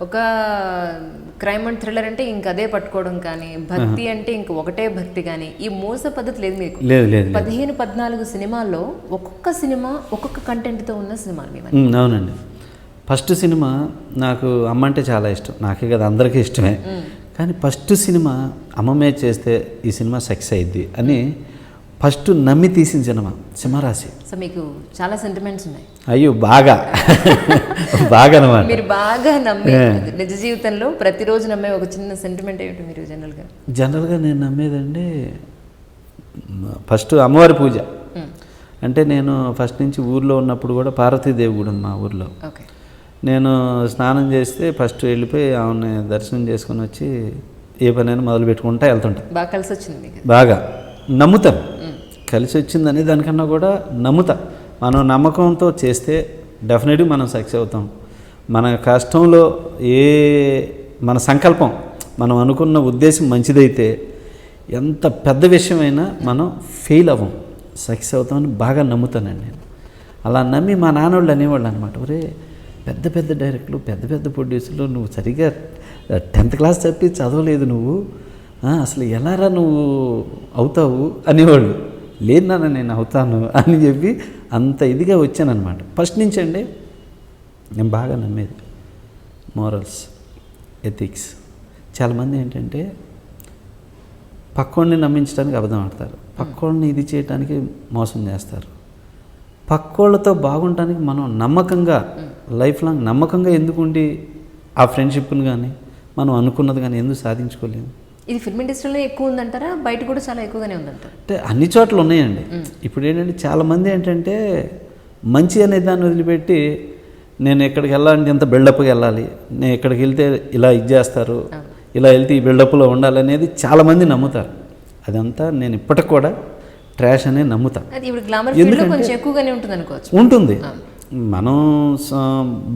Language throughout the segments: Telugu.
ఒక క్రైమ్ అండ్ థ్రిల్లర్ అంటే ఇంక అదే పట్టుకోవడం కానీ, భక్తి అంటే ఇంక ఒకటే భక్తి కానీ, ఈ మోస పద్ధతి లేదు మీకు. లేదు 14 సినిమాల్లో ఒక్కొక్క సినిమా ఒక్కొక్క కంటెంట్తో ఉన్న సినిమాలు మీ అవునండి. ఫస్ట్ సినిమా నాకు అమ్మ అంటే చాలా ఇష్టం, నాకే కదా అందరికీ ఇష్టమే. కానీ ఫస్ట్ సినిమా అమ్మమే చేస్తే ఈ సినిమా సక్సెస్ అయ్యిద్ది అని ఫస్ట్ నమ్మి తీసిన సినిమా సింహరాశి. సో మీకు చాలా సెంటిమెంట్స్ ఉన్నాయి. అయ్యో బాగా అనమాట. మీరు బాగా నమ్మే నిజ జీవితంలో ప్రతిరోజు నమ్మే ఒక చిన్న సెంటిమెంట్ ఏమిటి మీరు జనరల్గా నేను నమ్మేదండి, ఫస్ట్ అమ్మవారి పూజ. అంటే నేను ఫస్ట్ నుంచి ఊర్లో ఉన్నప్పుడు కూడా పార్వతీదేవి గుడి ఉంది మా ఊర్లో. నేను స్నానం చేస్తే ఫస్ట్ వెళ్ళిపోయి ఆమెను దర్శనం చేసుకుని వచ్చి ఏ పనైనా మొదలు పెట్టుకుంటా వెళ్తుంటా. బాగా కలిసి వచ్చింది, బాగా నమ్ముతాను. కలిసి వచ్చిందని దానికన్నా కూడా నమ్ముతా. మనం నమ్మకంతో చేస్తే డెఫినెట్గా మనం సక్సెస్ అవుతాం. మన కష్టంలో మన సంకల్పం, మనం అనుకున్న ఉద్దేశం మంచిదైతే ఎంత పెద్ద విషయమైనా మనం ఫెయిల్ అవ్వం, సక్సెస్ అవుతామని బాగా నమ్ముతానండి నేను. అలా నమ్మి మా నాన్నోళ్ళు అనేవాళ్ళు అనమాట, ఒరే పెద్ద డైరెక్టర్లు, పెద్ద ప్రొడ్యూసర్లు, నువ్వు సరిగ్గా 10th క్లాస్ చెప్పి చదవలేదు, నువ్వు అసలు ఎలారా నువ్వు అవుతావు అనేవాళ్ళు. లేదు నాన్న నేను అవుతాను అని చెప్పి అంత ఇదిగా వచ్చానమాట. ఫస్ట్ నుంచి అండి నేను బాగా నమ్మేది మోరల్స్, ఎథిక్స్. చాలామంది ఏంటంటే పక్కోడిని నమ్మించడానికి అబద్ధం ఆడతారు, పక్కోడిని ఇది చేయడానికి మోసం చేస్తారు. పక్కోళ్ళతో బాగుండటానికి మనం నమ్మకంగా లైఫ్ లాంగ్ నమ్మకంగా ఎందుకుండి ఆ ఫ్రెండ్షిప్ని కానీ మనం అనుకున్నది కానీ ఎందుకు సాధించుకోలేము? ఇది ఫిల్మ్ ఇండస్ట్రీలో ఎక్కువ ఉందంటారా, బయట కూడా చాలా ఎక్కువగానే ఉందంటారా? అంటే అన్ని చోట్ల ఉన్నాయండి. ఇప్పుడు ఏంటంటే చాలామంది ఏంటంటే మంచి అనే దాన్ని వదిలిపెట్టి నేను ఎక్కడికి వెళ్ళాలంటే ఎంత బిల్డప్గా వెళ్ళాలి, నేను ఎక్కడికి వెళ్తే ఇలా ఇది చేస్తారు, ఇలా వెళ్తే ఈ బిల్డప్లో ఉండాలనేది చాలామంది నమ్ముతారు. అదంతా నేను ఇప్పటికి కూడా ట్రాష్ అనే నమ్ముతా. కొంచెం ఎక్కువగానే ఉంటుంది అనుకోవచ్చు. ఉంటుంది. మనం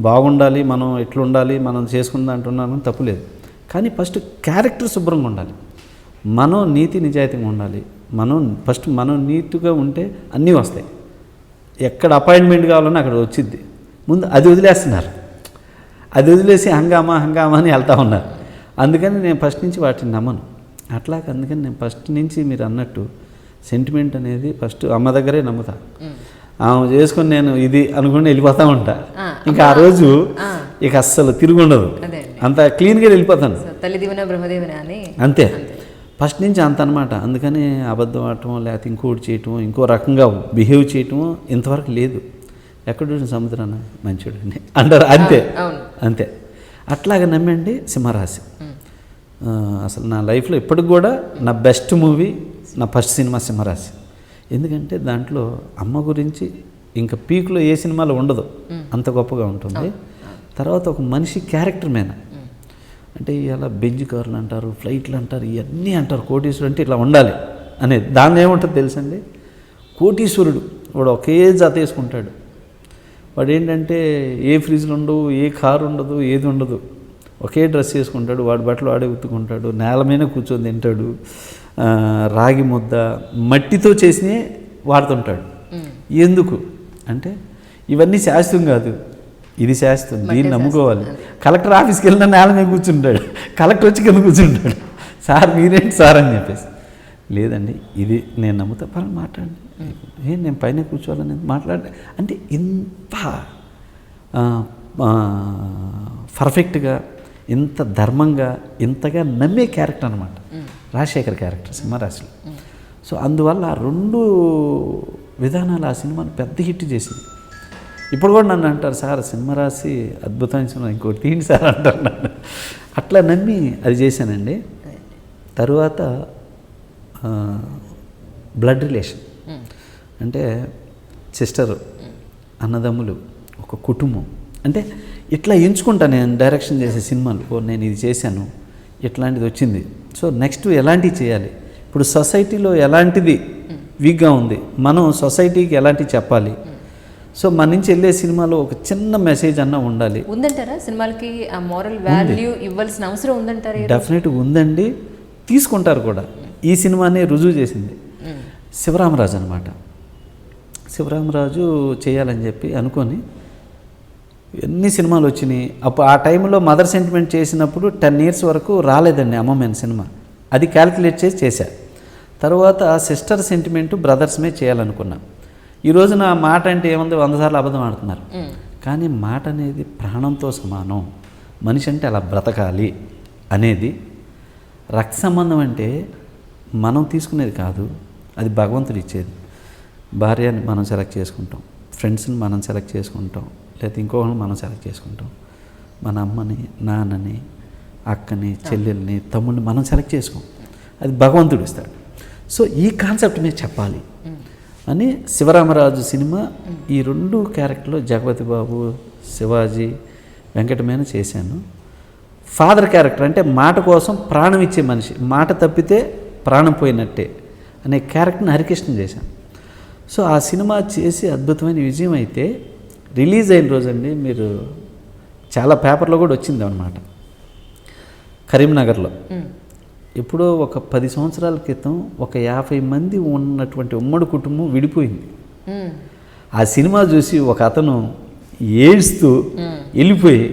బాగుండాలి, మనం ఎట్లుండాలి, మనం చేసుకుందా అంటున్నాను తప్పులేదు. కానీ ఫస్ట్ క్యారెక్టర్ శుభ్రంగా ఉండాలి, మనం నీతి నిజాయితీగా ఉండాలి. మనం నీట్గా ఉంటే అన్నీ వస్తాయి. ఎక్కడ అపాయింట్మెంట్ కావాలన్నా అక్కడ వచ్చిద్ది. ముందు అది వదిలేస్తున్నారు, అది వదిలేసి హంగామా అని వెళ్తూ ఉన్నారు. అందుకని నేను ఫస్ట్ నుంచి వాటిని నమ్మను. అందుకని నేను ఫస్ట్ నుంచి మీరు అన్నట్టు సెంటిమెంట్ అనేది ఫస్ట్ అమ్మ దగ్గరే నమ్ముతా. ఆమె చేసుకుని నేను ఇది అనుకుని వెళ్ళిపోతూ ఉంటా. ఇంకా ఆ రోజు ఇక అస్సలు తిరుగుండదు, అంత క్లీన్గా వెళ్ళిపోతాను. అంతే, ఫస్ట్ నుంచి అంత అనమాట. అందుకని అబద్ధం ఆడటం, లేకపోతే ఇంకోటి చేయటం, ఇంకో రకంగా బిహేవ్ చేయటం ఇంతవరకు లేదు. ఎక్కడ సముద్రాన మంచోడు అంటారు, అంతే. అట్లాగే నమ్మండి సింహరాశి. అసలు నా లైఫ్లో ఇప్పటికి కూడా నా బెస్ట్ మూవీ, నా ఫస్ట్ సినిమా సింహరాశి. ఎందుకంటే దాంట్లో అమ్మ గురించి ఇంకా పీక్లో ఏ సినిమాలో ఉండదు, అంత గొప్పగా ఉంటుంది. తర్వాత ఒక మనిషి క్యారెక్టర్ మీద, అంటే ఇలా బెంజ్ కార్లు అంటారు, ఫ్లైట్లు అంటారు, ఇవన్నీ అంటారు. కోటీశ్వరుడు అంటే ఇట్లా ఉండాలి అనేది. దాన్ని ఏముంటుంది తెలుసండి, కోటీశ్వరుడు వాడు ఒకే జత వేసుకుంటాడు. వాడు ఏంటంటే ఏ ఫ్రిడ్జ్లు ఉండవు, ఏ కారు ఉండదు, ఏది ఉండదు, ఒకే డ్రెస్ వేసుకుంటాడు. వాడి బట్టలు వాడే ఉత్తుకుంటాడు, నేల మీద కూర్చొని తింటాడు, రాగి ముద్ద మట్టితో చేసినే వాడుతుంటాడు. ఎందుకు అంటే ఇవన్నీ శాశ్వతం కాదు, ఇది శాశ్వతం, దీన్ని నమ్ముకోవాలి. కలెక్టర్ ఆఫీస్కి వెళ్ళిన నేల మీద కూర్చుంటాడు, కలెక్టర్ వచ్చి కింద కూర్చుంటాడు, సార్ మీరేంటి సార్ అని చెప్పేసి. లేదండి ఇది నేను నమ్ముతా, పర్వాలేదు మాట్లాడండి, నేను పైన కూర్చోవాలని మాట్లాడ అంటే ఇంత పర్ఫెక్ట్గా, ఇంత ధర్మంగా, ఇంతగా నమ్మే క్యారెక్టర్ అనమాట రాజశేఖర్ క్యారెక్టర్ సింహరాశిలో. సో అందువల్ల ఆ 2 విధానాలు ఆ సినిమాను పెద్ద హిట్ చేసింది. ఇప్పుడు కూడా నన్ను అంటారు, సార్ సింహరాశి అద్భుతమైన సినిమా, ఇంకోటి తీయండి సార్ అంటారు నన్ను. అట్లా నమ్మి అది చేశానండి. తరువాత బ్లడ్ రిలేషన్, అంటే సిస్టరు, అన్నదమ్ములు, ఒక కుటుంబం. అంటే ఇట్లా ఎంచుకుంటాను నేను డైరెక్షన్ చేసే సినిమాలు. నేను ఇది చేశాను, ఇట్లాంటిది వచ్చింది, సో నెక్స్ట్ ఎలాంటివి చేయాలి, ఇప్పుడు సొసైటీలో ఎలాంటిది వీక్గా ఉంది, మనం సొసైటీకి ఎలాంటివి చెప్పాలి. సో మన నుంచి వెళ్ళే సినిమాలో ఒక చిన్న మెసేజ్ అన్న ఉండాలి. ఉందంటారా సినిమాలకి ఆ మోరల్ వాల్యూ ఇవ్వాల్సిన అవసరం ఉందంటారా? డెఫినెట్గా ఉందండి, తీసుకుంటారు కూడా. ఈ సినిమానే రుజువు చేసింది. శివరామరాజు అనమాట. శివరామరాజు చేయాలని చెప్పి అనుకొని ఎన్ని సినిమాలు వచ్చినాయి. అప్పుడు ఆ టైంలో మదర్ సెంటిమెంట్ చేసినప్పుడు 10 years వరకు రాలేదండి అమ్మమ్మ సినిమా. అది క్యాల్కులేట్ చేసి చేశా. తర్వాత సిస్టర్ సెంటిమెంటు బ్రదర్స్ మీద చేయాలనుకున్నా. ఈరోజు నా మాట అంటే ఏముంది, 100 సార్లు అబద్ధం ఆడుతున్నారు. కానీ మాట అనేది ప్రాణంతో సమానం. మనిషి అంటే అలా బ్రతకాలి అనేది. రక్త సంబంధం అంటే మనం తీసుకునేది కాదు, అది భగవంతుడు ఇచ్చేది. భార్యని మనం సెలెక్ట్ చేసుకుంటాం, ఫ్రెండ్స్ని మనం సెలెక్ట్ చేసుకుంటాం, లేకపోతే ఇంకొకరిని మనం సెలెక్ట్ చేసుకుంటాం. మన అమ్మని, నాన్నని, అక్కని, చెల్లెల్ని, తమ్ముడిని మనం సెలెక్ట్ చేసుకోం, అది భగవంతుడు ఇస్తాడు. సో ఈ కాన్సెప్ట్ మీద చెప్పాలి అని శివరామరాజు సినిమా ఈ 2 క్యారెక్టర్లు జగపతి బాబు, శివాజీ, వెంకటమేన చేశాను. ఫాదర్ క్యారెక్టర్ అంటే మాట కోసం ప్రాణం ఇచ్చే మనిషి, మాట తప్పితే ప్రాణం పోయినట్టే అనే క్యారెక్టర్ని హరికృష్ణ చేశాను. సో ఆ సినిమా చేసి అద్భుతమైన విజయం అయితే రిలీజ్ అయిన రోజండి, మీరు చాలా పేపర్లో కూడా వచ్చింది అన్నమాట. కరీంనగర్లో ఎప్పుడో ఒక 10 సంవత్సరాల క్రితం ఒక 50 మంది ఉన్నటువంటి ఉమ్మడి కుటుంబం విడిపోయింది. ఆ సినిమా చూసి ఒక అతను ఏడుస్తూ వెళ్ళిపోయి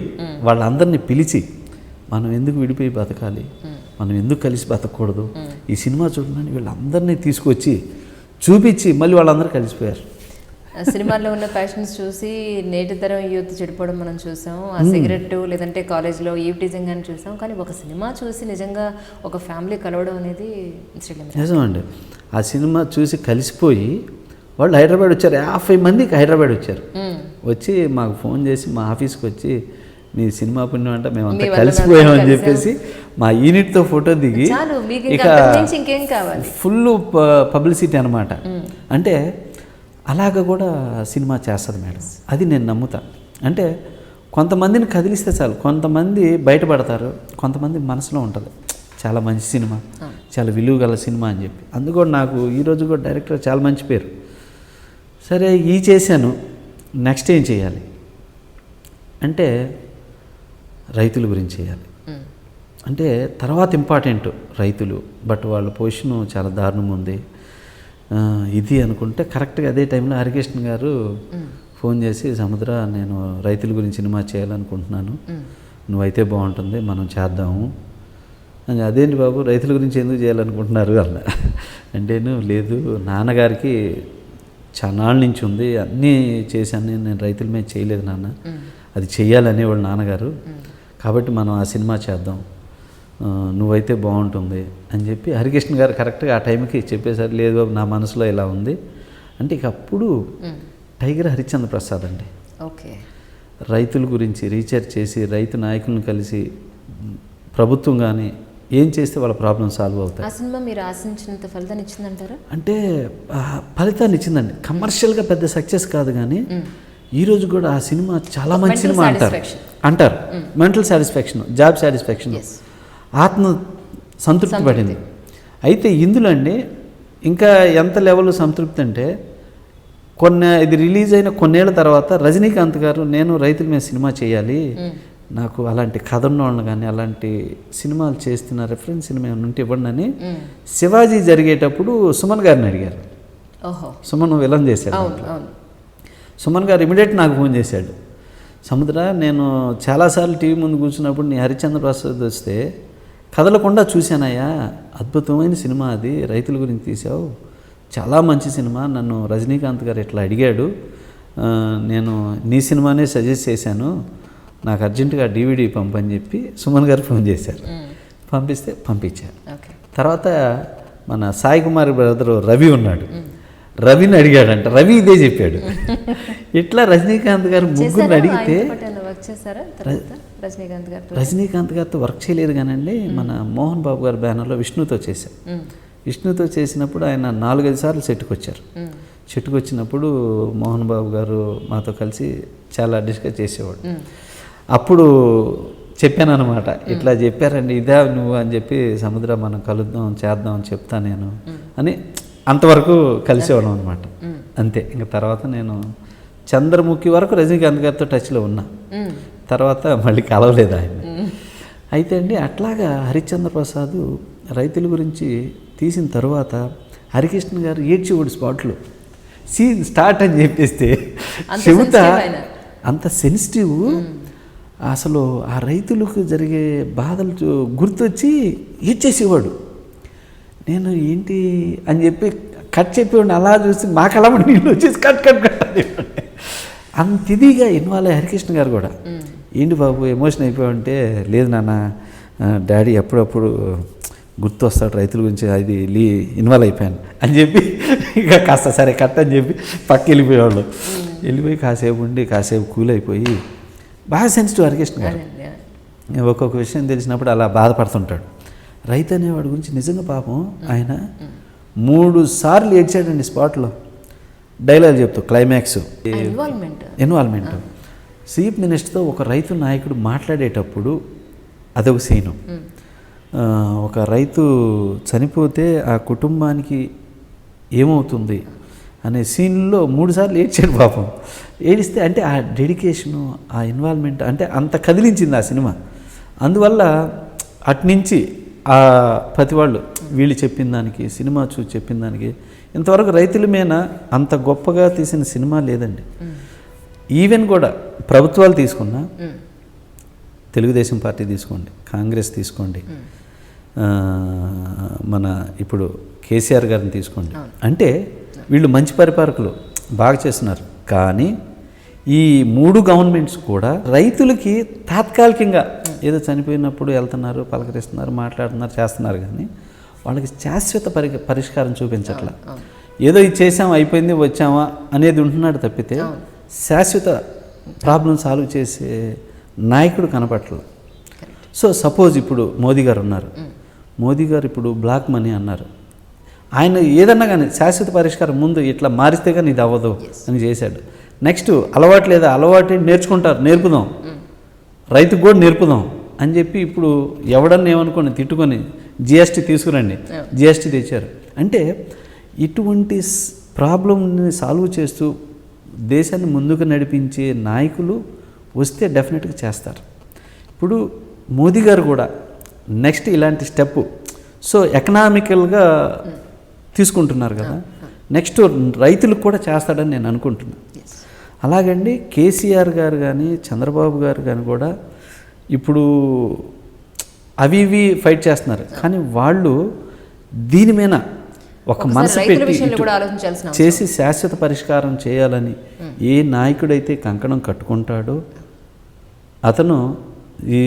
వాళ్ళందరినీ పిలిచి, మనం ఎందుకు విడిపోయి బతకాలి, మనం ఎందుకు కలిసి బతకూడదు, ఈ సినిమా చూడమని వీళ్ళందరినీ తీసుకొచ్చి చూపించి మళ్ళీ వాళ్ళందరూ కలిసిపోయారు. సినిమాల్లో ఉన్న ప్యాషన్స్ చూసి నేటి తరం యూత్ చెడిపోవడం మనం చూసాం. ఆ సిగరెట్ లేదంటే కాలేజ్లో ఈవ్టీజింగ్ అని చూసాం. కానీ ఒక సినిమా చూసి నిజంగా ఒక ఫ్యామిలీ కలవడం అనేది నిజమండి. ఆ సినిమా చూసి కలిసిపోయి వాళ్ళు హైదరాబాద్ వచ్చారు. 50 మందికి హైదరాబాద్ వచ్చారు. వచ్చి మాకు ఫోన్ చేసి మా ఆఫీస్కి వచ్చి, మీ సినిమా పుణ్యం అంటే మేమంతా కలిసిపోయామని చెప్పేసి మా యూనిట్తో ఫోటో దిగి ఇక ఫుల్ పబ్లిసిటీ అనమాట. అంటే అలాగ కూడా సినిమా చేస్తుంది మేడం, అది నేను నమ్ముతా. అంటే కొంతమందిని కదిలిస్తే చాలు, కొంతమంది బయటపడతారు, కొంతమంది మనసులో ఉంటుంది చాలా మంచి సినిమా, చాలా విలువ గల సినిమా అని చెప్పి. అందుకు నాకు ఈరోజు కూడా డైరెక్టర్ చాలా మంచి పేరు. సరే ఈ చేశాను, నెక్స్ట్ ఏం చేయాలి అంటే రైతుల గురించి చేయాలి. అంటే తర్వాత ఇంపార్టెంట్ రైతులు, బట్ వాళ్ళ పొజిషను చాలా దారుణం ఉంది ఇది అనుకుంటే కరెక్ట్గా అదే టైంలో హరికృష్ణ గారు ఫోన్ చేసి, సముద్ర నేను రైతుల గురించి సినిమా చేయాలనుకుంటున్నాను, నువ్వైతే బాగుంటుంది, మనం చేద్దాము అని. అదేంటి బాబు రైతుల గురించి ఎందుకు చేయాలనుకుంటున్నారు అన్న అంటే, లేదు నాన్నగారికి చాలాళ్ళ నుంచి ఉంది, అన్నీ చేశాను నేను, రైతుల మీద చేయలేదు నాన్న, అది చెయ్యాలనేవాళ్ళు నాన్నగారు, కాబట్టి మనం ఆ సినిమా చేద్దాం, నువ్వైతే బాగుంటుంది అని చెప్పి హరికృష్ణ గారు కరెక్ట్గా ఆ టైంకి చెప్పేసరి, లేదు బాబు నా మనసులో ఇలా ఉంది అంటే, ఇక అప్పుడు టైగర్ హరిశ్చంద్ర ప్రసాద్ అండి ఓకే రైతుల గురించి రీసెర్చ్ చేసి రైతు నాయకులను కలిసి ప్రభుత్వం కానీ ఏం చేస్తే వాళ్ళ ప్రాబ్లం సాల్వ్ అవుతాయి. ఆ సినిమా మీరు ఆశించినంత ఫలితాన్ని ఇచ్చిందంటారా? అంటే ఫలితాన్ని ఇచ్చిందండి. కమర్షియల్గా పెద్ద సక్సెస్ కాదు, కానీ ఈరోజు కూడా ఆ సినిమా చాలా మంచి సినిమా అంటారు. మెంటల్ సాటిస్ఫాక్షన్, జాబ్ సాటిస్ఫాక్షన్, ఆత్మ సంతృప్తి పడింది. అయితే ఇందులో అండి ఇంకా ఎంత లెవెల్ సంతృప్తి అంటే, ఇది రిలీజ్ అయిన కొన్నేళ్ల తర్వాత రజనీకాంత్ గారు, నేను రైతుల మీద సినిమా చేయాలి, నాకు అలాంటి కథ ఉన్నవాళ్ళని కానీ అలాంటి సినిమాలు చేస్తున్న రెఫరెన్స్ సినిమా ఏమైనా ఉంటే ఇవ్వండి అని శివాజీ జరిగేటప్పుడు సుమన్ గారిని అడిగారు. సుమన్ విలన్ చేశాడు. సుమన్ గారు ఇమీడియట్ నాకు ఫోన్ చేశాడు, సముద్ర నేను చాలాసార్లు టీవీ ముందు కూర్చున్నప్పుడు నీ హరిశ్చంద్ర ప్రసాద్ వస్తే కదలకుండా చూశానయ్యా, అద్భుతమైన సినిమా అది, రైతుల గురించి తీసావు, చాలా మంచి సినిమా, నన్ను రజనీకాంత్ గారు ఇట్లా అడిగాడు, నేను నీ సినిమానే సజెస్ట్ చేశాను, నాకు అర్జెంటుగా DVD పంపని చెప్పి సుమన్ గారు ఫోన్ చేశారు. పంపిస్తే పంపించారు. తర్వాత మన సాయి కుమార్ బ్రదరు రవి ఉన్నాడు, రవిని అడిగాడంట, రవి ఇదే చెప్పాడు. ఇట్లా రజనీకాంత్ గారు ముగ్గురిని అడిగితే, రజనీకాంత్ గారితో వర్క్ చేయలేదు కానండి, మన మోహన్ బాబు గారి బ్యానర్లో విష్ణుతో చేశారు. విష్ణుతో చేసినప్పుడు ఆయన 4-5 సార్లు సెట్కి వచ్చారు. సెట్కి వచ్చినప్పుడు మోహన్ బాబు గారు మాతో కలిసి చాలా డిస్కస్ చేసేవాడు. అప్పుడు చెప్పాను అనమాట, ఇట్లా చెప్పారండి, ఇదే నువ్వు అని చెప్పి, సముద్ర మనం కలుద్దాం చేద్దాం అని చెప్తా నేను అని, అంతవరకు కలిసేవాళ్ళం అనమాట. అంతే. ఇంకా తర్వాత నేను చంద్రముఖి వరకు రజనీకాంత్ గారితో టచ్లో ఉన్నా, తర్వాత మళ్ళీ కలవలేదు ఆయన. అయితే అండి అట్లాగా హరిశ్చంద్ర ప్రసాద్ రైతుల గురించి తీసిన తర్వాత హరికృష్ణ గారు ఏడ్చేవాడు స్పాట్లో, సీన్ స్టార్ట్ అని చెప్పేస్తే చెబుతా అంత సెన్సిటివ్. అసలు ఆ రైతులకు జరిగే బాధలు గుర్తొచ్చి ఇచ్చేసేవాడు. నేను ఏంటి అని చెప్పి కట్ చెప్పేవాడిని. అలా చూసి మాకు అలా నీళ్ళు వచ్చేసి కట్ కట్ కట్ అనేవాడిని. అంత ఇదిగా ఇన్వాల్వ్ అయ్యి హరికృష్ణ గారు కూడా ఏంటి బాబు ఎమోషన్ అయిపోయామంటే, లేదు నాన్న డాడీ ఎప్పుడప్పుడు గుర్తు వస్తాడు రైతుల గురించి, అది ఇన్వాల్వ్ అయిపోయాను అని చెప్పి ఇక కాస్త సరే కట్ అని చెప్పి పక్క వెళ్ళిపోయేవాళ్ళు. వెళ్ళిపోయి కాసేపు ఉండి కాసేపు కూల్ అయిపోయి బాగా సెన్సిటివ్ హరికృష్ణ గారు. ఒక్కొక్క విషయం తెలిసినప్పుడు అలా బాధపడుతుంటాడు. రైతు అనేవాడి గురించి నిజంగా పాపం ఆయన 3 సార్లు ఏడ్చాడండి స్పాట్లో. డైలాగ్ చెప్తూ క్లైమాక్స్ ఇన్వాల్వ్మెంట్. చీఫ్ మినిస్టర్తో ఒక రైతు నాయకుడు మాట్లాడేటప్పుడు అదొక సీను. ఒక రైతు చనిపోతే ఆ కుటుంబానికి ఏమవుతుంది అనే సీన్లో 3 సార్లు ఏడ్చాడు పాపం. ఏడిస్తే అంటే ఆ డెడికేషను, ఆ ఇన్వాల్వ్మెంట్ అంటే అంత కదిలించింది ఆ సినిమా. అందువల్ల అట్నుంచి ఆ ప్రతి వాళ్ళు వీళ్ళు చెప్పిన దానికి, సినిమా చూసి చెప్పిన దానికి, ఇంతవరకు రైతుల మీద అంత గొప్పగా తీసిన సినిమా లేదండి. ఈవెన్ కూడా ప్రభుత్వాలు తీసుకున్నా, తెలుగుదేశం పార్టీ తీసుకోండి, కాంగ్రెస్ తీసుకోండి, మన ఇప్పుడు కేసీఆర్ గారిని తీసుకోండి, అంటే వీళ్ళు మంచి పరిపాలకులు బాగా చేస్తున్నారు. కానీ ఈ 3 గవర్నమెంట్స్ కూడా రైతులకి తాత్కాలికంగా ఏదో చనిపోయినప్పుడు వెళ్తున్నారు, పలకరిస్తున్నారు, మాట్లాడుతున్నారు, చేస్తున్నారు, కానీ వాళ్ళకి శాశ్వత పరిష్కారం చూపించట్లా. ఏదో ఇది చేసాం అయిపోయింది వచ్చామా అనేది ఉంటున్నాడు తప్పితే శాశ్వత ప్రాబ్లం సాల్వ్ చేసే నాయకుడు కనపట్లేదు. సో సపోజ్ ఇప్పుడు మోదీ గారు ఉన్నారు. మోదీ గారు ఇప్పుడు బ్లాక్ మనీ అన్నారు. ఆయన ఏదన్నా కానీ శాశ్వత పరిష్కారం ముందు ఇట్లా మారిస్తే కానీ ఇది అవ్వదు అని చేశాడు. నెక్స్ట్ అలవాటు లేదా, అలవాటు నేర్చుకుంటారు, నేర్పుదాం, రైతుకు కూడా నేర్పుదాం అని చెప్పి ఇప్పుడు ఎవడన్నా ఏమనుకోని తిట్టుకొని జిఎస్టీ తీసుకురండి, జిఎస్టీ తెచ్చారు. అంటే ఇటువంటి ప్రాబ్లంని సాల్వ్ చేస్తూ దేశాన్ని ముందుకు నడిపించే నాయకులు వస్తే డెఫినెట్గా చేస్తారు. ఇప్పుడు మోదీ గారు కూడా నెక్స్ట్ ఇలాంటి స్టెప్ సో ఎకనామికల్గా తీసుకుంటున్నారు కదా, నెక్స్ట్ రైతులకు కూడా చేస్తాడని నేను అనుకుంటున్నాను. అలాగండి కేసీఆర్ గారు కానీ చంద్రబాబు గారు కానీ కూడా ఇప్పుడు అవి ఇవి ఫైట్ చేస్తున్నారు, కానీ వాళ్ళు దీని మీద ఒక మనసు పెట్టి చేసి శాశ్వత పరిష్కారం చేయాలని ఏ నాయకుడైతే కంకణం కట్టుకుంటాడో అతను ఈ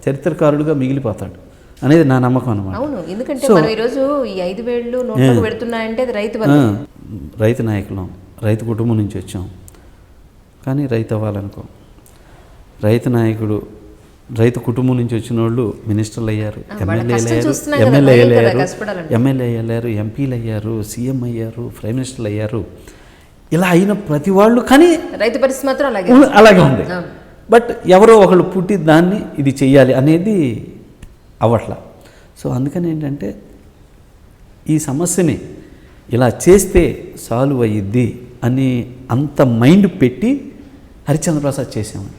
చరిత్రకారుడుగా మిగిలిపోతాడు అనేది నా నమ్మకం అన్నమాట. అవును, ఎందుకంటే మనం ఈరోజు ఈ 5,000 నోట్లకు పెడుతున్నాయంటే అది రైతు నాయకులం, రైతు కుటుంబం నుంచి వచ్చాం, కానీ రైతు అవ్వాలనుకో. రైతు నాయకుడు రైతు కుటుంబం నుంచి వచ్చిన వాళ్ళు మినిస్టర్లు అయ్యారు, ఎమ్మెల్యే అయ్యారు, ఎంపీలు అయ్యారు, సీఎం అయ్యారు, ప్రైమ్ మినిస్టర్లు అయ్యారు. ఇలా అయిన ప్రతి వాళ్ళు కానీ రైతు పరిస్థితి మాత్రం అలాగే ఉంది. బట్ ఎవరో ఒకళ్ళు పుట్టి దాన్ని ఇది చెయ్యాలి అనేది అవ్వట్లా. సో అందుకని ఏంటంటే ఈ సమస్యని ఇలా చేస్తే సాల్వ్ అయ్యిద్ది అని అంత మైండ్ పెట్టి హరిశ్చంద్ర ప్రసాద్ చేసామండి.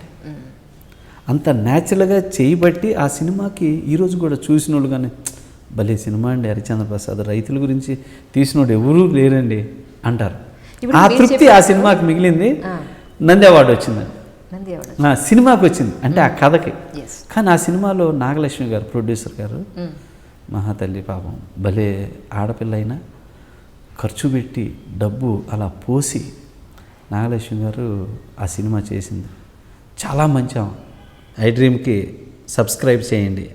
అంత న్యాచురల్గా చేయబట్టి ఆ సినిమాకి ఈరోజు కూడా చూసిన వాళ్ళు కానీ భలే సినిమా అండి హరిశ్చంద్ర ప్రసాద్, రైతుల గురించి తీసినోడు ఎవరూ లేరండి అంటారు. ఆ తృప్తి ఆ సినిమాకి మిగిలింది. నంది అవార్డు వచ్చిందండి, సినిమాకి వచ్చింది అంటే ఆ కథకి. కానీ ఆ సినిమాలో నాగలక్ష్మి గారు ప్రొడ్యూసర్ గారు మహాతల్లి పాపం భలే ఆడపిల్ల అయినా ఖర్చు పెట్టి డబ్బు అలా పోసి నాగలక్ష్మి గారు ఆ సినిమా చేసింది. చాలా మంచి. ఐ డ్రీమ్కి సబ్స్క్రైబ్ చేయండి.